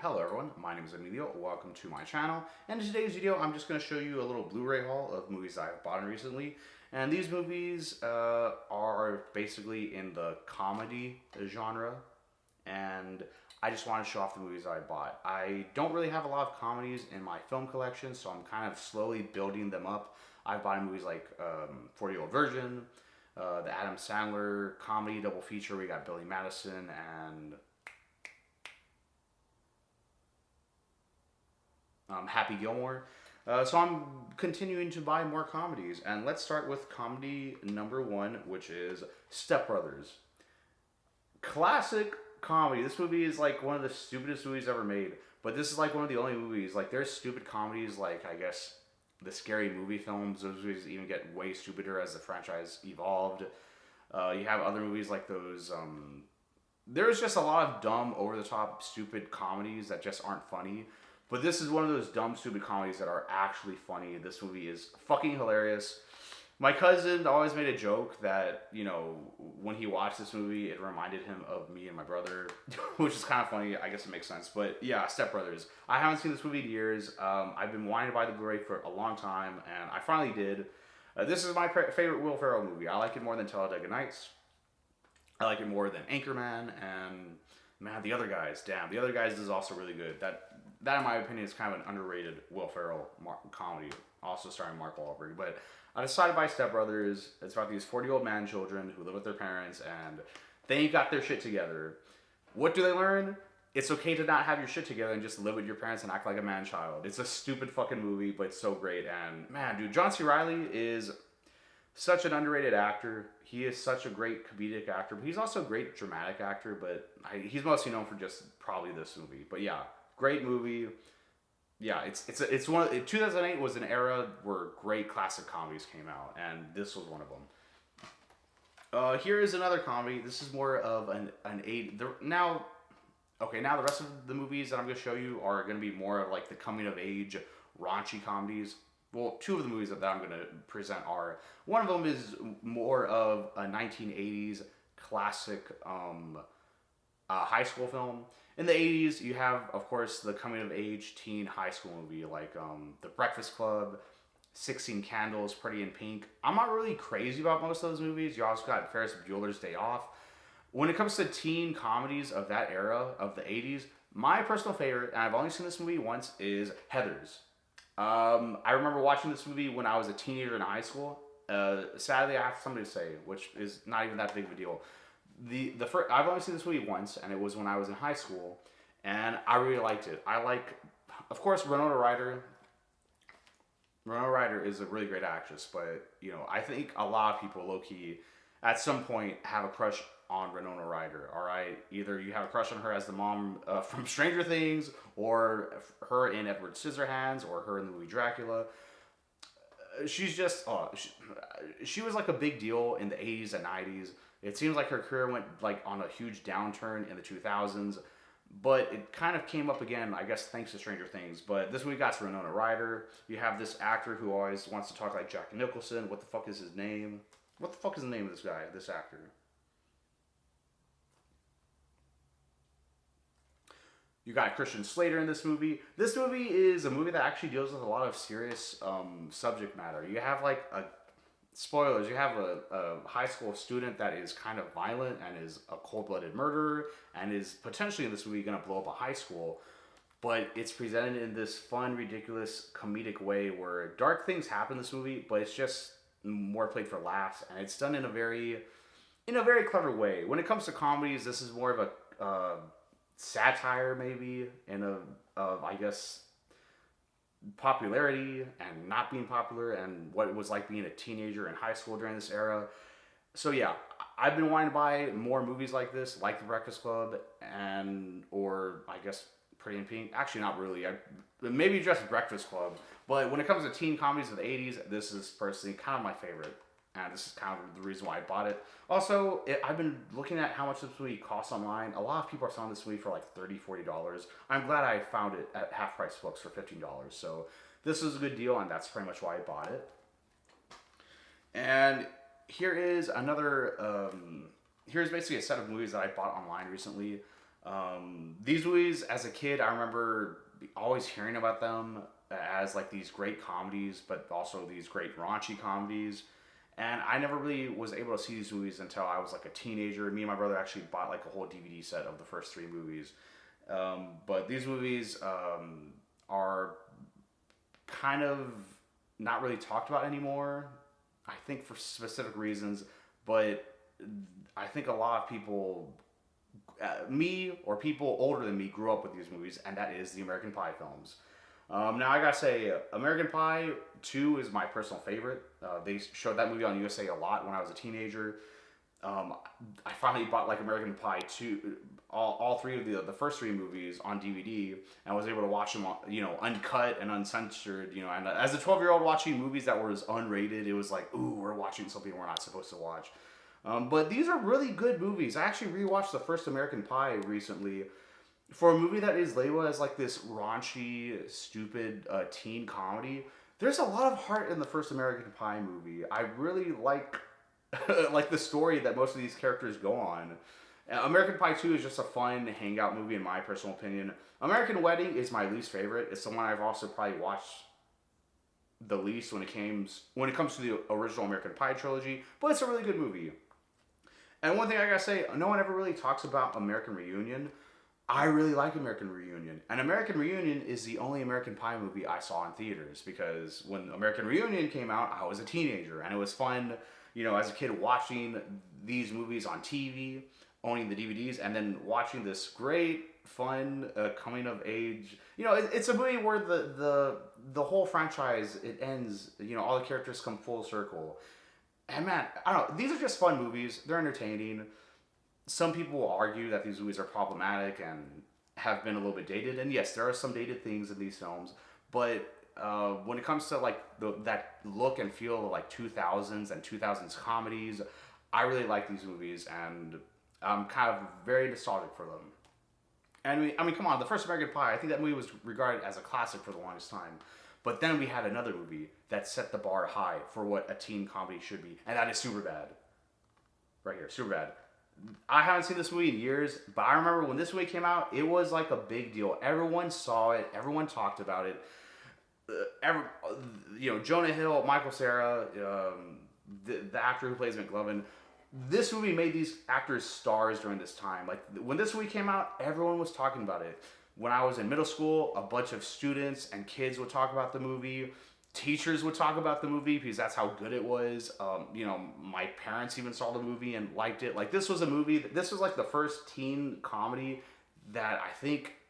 hello everyone, my name is Emilio, welcome to my channel, and in today's video I'm just going to show you a little Blu-ray haul of movies I've bought recently, and these movies are basically in the comedy genre, and I just want to show off the movies I bought. I don't really have a lot of comedies in my film collection, so I'm kind of slowly building them up. I've bought movies like 40-Year-Old Virgin, the Adam Sandler comedy double feature. We got Billy Madison and Happy Gilmore. So I'm continuing to buy more comedies, and let's start with comedy number one, which is Step Brothers. Classic comedy. This movie is like one of the stupidest movies ever made, but this is like one of the only movies. Like, there's stupid comedies like, I guess, the Scary Movie films. Those movies even get way stupider as the franchise evolved. You have other movies like those. There's just a lot of dumb, over-the-top, stupid comedies that just aren't funny. But this is one of those dumb, stupid comedies that are actually funny. This movie is fucking hilarious. My cousin always made a joke that, you know, when he watched this movie, it reminded him of me and my brother, which is kind of funny. I guess it makes sense. But yeah, Step Brothers. I haven't seen this movie in years. I've been wanting to buy the Blu-ray for a long time, and I finally did. This is my favorite Will Ferrell movie. I like it more than Talladega Nights. I like it more than Anchorman, and man, The Other Guys. Damn, The Other Guys is also really good. That, in my opinion, is kind of an underrated Will Ferrell comedy, also starring Mark Wahlberg. But I decided to buy Step Brothers. It's about these 40-year-old man children who live with their parents, and they ain't got their shit together. What do they learn? It's okay to not have your shit together and just live with your parents and act like a man-child. It's a stupid fucking movie, but it's so great. And man, dude, John C. Reilly is such an underrated actor. He is such a great comedic actor, but he's also a great dramatic actor, but he's mostly known for just probably this movie. But yeah, great movie. Yeah, it's one of, 2008 was an era where great classic comedies came out, and this was one of them. Here is another comedy. This is more of an now the rest of the movies that I'm going to show you are going to be more of like the coming of age raunchy comedies. Well, two of the movies that I'm going to present are, one of them is more of a 1980s classic high school film. In the 80s, you have, of course, the coming-of-age teen high school movie, like The Breakfast Club, 16 Candles, Pretty in Pink. I'm not really crazy about most of those movies. You also got Ferris Bueller's Day Off. When it comes to teen comedies of that era, of the 80s, my personal favorite, and I've only seen this movie once, is Heathers. I remember watching this movie when I was a teenager in high school. Sadly, I have something to say, which is not even that big of a deal. The first, I've only seen this movie once, and it was when I was in high school, and I really liked it. I like, of course, Winona Ryder. Winona Ryder is a really great actress, but, you know, I think a lot of people, low-key, at some point, have a crush on Winona Ryder, all right? Either you have a crush on her as the mom from Stranger Things, or her in Edward Scissorhands, or her in the movie Dracula. She's just, she was like a big deal in the 80s and 90s. It seems like her career went like on a huge downturn in the 2000s, but it kind of came up again, I guess, thanks to Stranger Things. But this movie got Winona Ryder. You have this actor who always wants to talk like Jack Nicholson. What the fuck is his name? What the fuck is the name of this guy, this actor? You got Christian Slater in this movie. This movie is a movie that actually deals with a lot of serious subject matter. You have like spoilers, you have a high school student that is kind of violent and is a cold-blooded murderer and is potentially in this movie going to blow up a high school. But it's presented in this fun, ridiculous, comedic way where dark things happen in this movie, but it's just more played for laughs, and it's done in a very clever way. When it comes to comedies, this is more of a satire, maybe, of I guess, popularity and not being popular and what it was like being a teenager in high school during this era. So yeah, I've been wanting to buy more movies like this, like The Breakfast Club, or I guess Pretty in Pink. Actually, not really. Maybe just Breakfast Club. But when it comes to teen comedies of the 80s, this is personally kind of my favorite. And this is kind of the reason why I bought it. Also, I've been looking at how much this movie costs online. A lot of people are selling this movie for like $30, $40. I'm glad I found it at half-price books for $15. So this is a good deal, and that's pretty much why I bought it. And here is another, here's basically a set of movies that I bought online recently. These movies, as a kid, I remember always hearing about them as like these great comedies, but also these great raunchy comedies. And I never really was able to see these movies until I was like a teenager. Me and my brother actually bought like a whole DVD set of the first three movies. But these movies are kind of not really talked about anymore. I think for specific reasons, but I think a lot of people, me or people older than me, grew up with these movies, and that is the American Pie films. Now I gotta say, American Pie 2 is my personal favorite. They showed that movie on USA a lot when I was a teenager. I finally bought like American Pie 2, all three of the first three movies on DVD, and was able to watch them, uncut and uncensored. And as a 12-year-old watching movies that was unrated, it was like, ooh, we're watching something we're not supposed to watch. But these are really good movies. I actually rewatched the first American Pie recently. For a movie that is labeled as like this raunchy, stupid teen comedy, there's a lot of heart in the first American Pie movie. I really like like the story that most of these characters go on. American Pie 2 is just a fun hangout movie in my personal opinion. American Wedding is my least favorite. It's the one I've also probably watched the least when it comes to the original American Pie trilogy, but it's a really good movie. And one thing I gotta say, no one ever really talks about American Reunion. I really like American Reunion. And American Reunion is the only American Pie movie I saw in theaters, because when American Reunion came out, I was a teenager, and it was fun, as a kid watching these movies on TV, owning the DVDs, and then watching this great, fun, coming of age. It's a movie where the whole franchise, it ends, all the characters come full circle. And man, I don't know, these are just fun movies. They're entertaining. Some people will argue that these movies are problematic and have been a little bit dated, and yes, there are some dated things in these films, but when it comes to like that look and feel of like 2000s and 2000s comedies, I really like these movies, and I'm kind of very nostalgic for them. And I mean, come on, the first American Pie, I think that movie was regarded as a classic for the longest time. But then we had another movie that set the bar high for what a teen comedy should be, and that is Superbad. Right here, Superbad. I haven't seen this movie in years, but I remember when this movie came out, it was like a big deal. Everyone saw it. Everyone talked about it. Jonah Hill, Michael Cera, the actor who plays McLovin. This movie made these actors stars during this time. Like when this movie came out, everyone was talking about it. When I was in middle school, a bunch of students and kids would talk about the movie. Teachers would talk about the movie because that's how good it was. My parents even saw the movie and liked it. Like this was a movie. This was like the first teen comedy that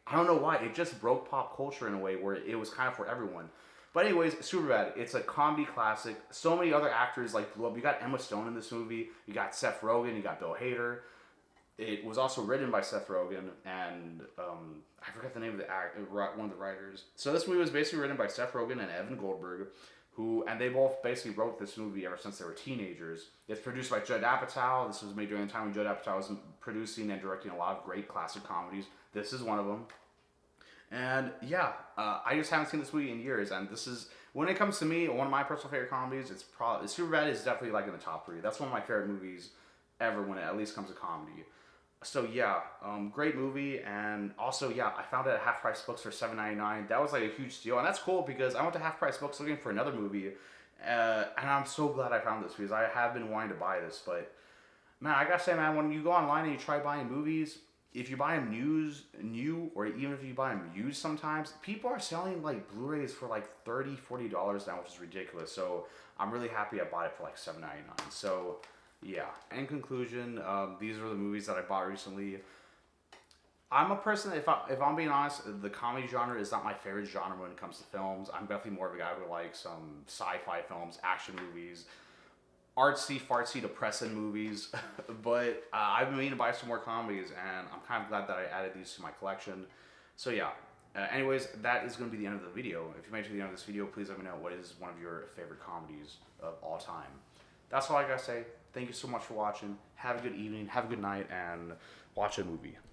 I don't know why, it just broke pop culture in a way where it was kind of for everyone. But anyways, Superbad. It's a comedy classic. So many other actors like blew up. You got Emma Stone in this movie. You got Seth Rogen. You got Bill Hader. It was also written by Seth Rogen and I forgot the name of one of the writers. So this movie was basically written by Seth Rogen and Evan Goldberg, and they both basically wrote this movie ever since they were teenagers. It's produced by Judd Apatow. This was made during the time when Judd Apatow was producing and directing a lot of great classic comedies. This is one of them. And yeah, I just haven't seen this movie in years, and this is, when it comes to me, one of my personal favorite comedies. It's probably Superbad is definitely like in the top 3. That's one of my favorite movies ever when it at least comes to comedy. So yeah, great movie, and also yeah, I found it at Half Price Books for $7.99. That was like a huge deal, and that's cool because I went to Half Price Books looking for another movie, and I'm so glad I found this because I have been wanting to buy this. But man, I gotta say, man, when you go online and you try buying movies, if you buy them new, or even if you buy them used, sometimes people are selling like Blu-rays for like $30-$40 now, which is ridiculous. So I'm really happy I bought it for like $7.99. So. Yeah, in conclusion, these are the movies that I bought recently. I'm a person, if I'm being honest, the comedy genre is not my favorite genre when it comes to films. I'm definitely more of a guy who likes some sci-fi films, action movies, artsy, fartsy, depressing movies. But I've been meaning to buy some more comedies, and I'm kind of glad that I added these to my collection. So yeah, anyways, that is going to be the end of the video. If you made it to the end of this video, please let me know what is one of your favorite comedies of all time. That's all I gotta say. Thank you so much for watching. Have a good evening, have a good night, and watch a movie.